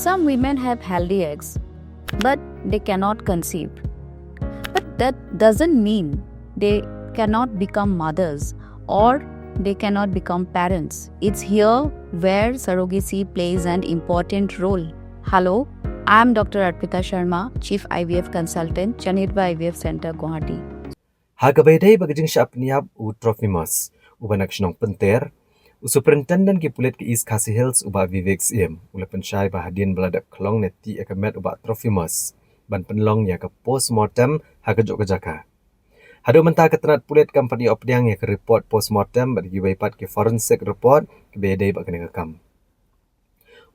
Some women have healthy eggs, but they cannot conceive. But that doesn't mean they cannot become mothers or they cannot become parents. It's here where surrogacy plays an important role. Hello, I'm Dr. Arpita Sharma, Chief IVF Consultant, Chanirba IVF Center, Guwahati. Hagabay bagi Jingiap niap u Trophimos, ubanak sinong penter, Superintendent ki Pulit ki East Khasi Hills uba Vivek Siem, ula pensyai bahadian beladak kelong neti akamet uba Trophimos, ban penlong ya ke post-mortem hagajok kejaka. Hadu mentah ketenat Pulit company opdiang ya ke report post-mortem bagi waipat ke forensic report ke bedai bagi nekam.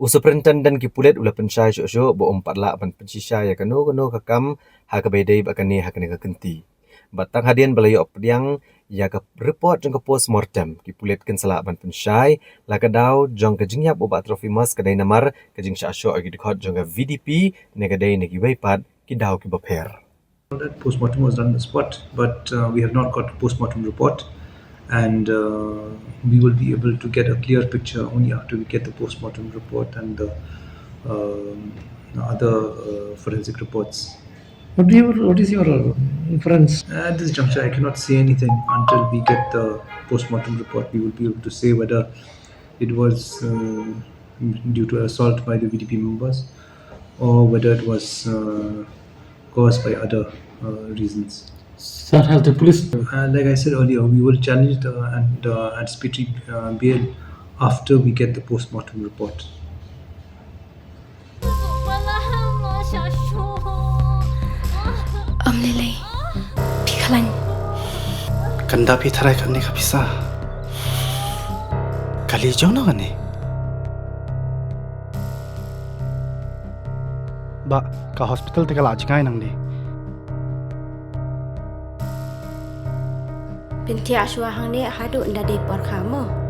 Superintendent ki Pulit ula pensyai syok-syok bo 4 lak ban pensisya ya ke no kekam hagabedai bagi ne hakane kenti. Batang hadian belayu opdiang ya ke report jong ke post-mortem ki Pulit ken salak ban pensyai la ke dau jong ke Jingiap ubat Trophimos kedai namar ke jing syok agi dikot jong ke VDP ne kedai ne ki waipat ki dau ki baper. That post-mortem was done on the spot, but we have not got a post-mortem report, and we will be able to get a clear picture only after we get the post-mortem report and the other forensic reports. What is your inference? At this juncture, I cannot say anything until we get the post-mortem report. We will be able to say whether it was due to assault by the VDP members or whether it was caused by other reasons. Sir, has the police? Like I said earlier, we will challenge the anticipatory bail after we get the post-mortem report. Lily, Pikalan. Kanda pi tharai kani ka pisa. Kali jono kani. Ba ka hospital te kala ajkai nang ni. Binti aswa hang ni hadu nda de por khamo.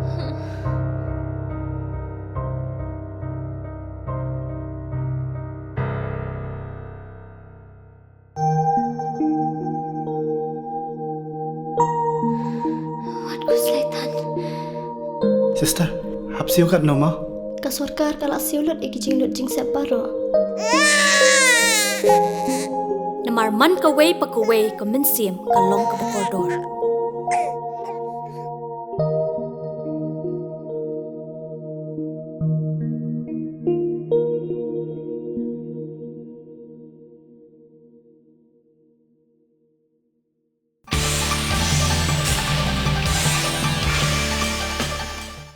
Sister, hapsiu kat noma. Ka sarkar kala siulut ikijing jing separo. Namar man ka way pa ka way ka min siem ka long ka koridor.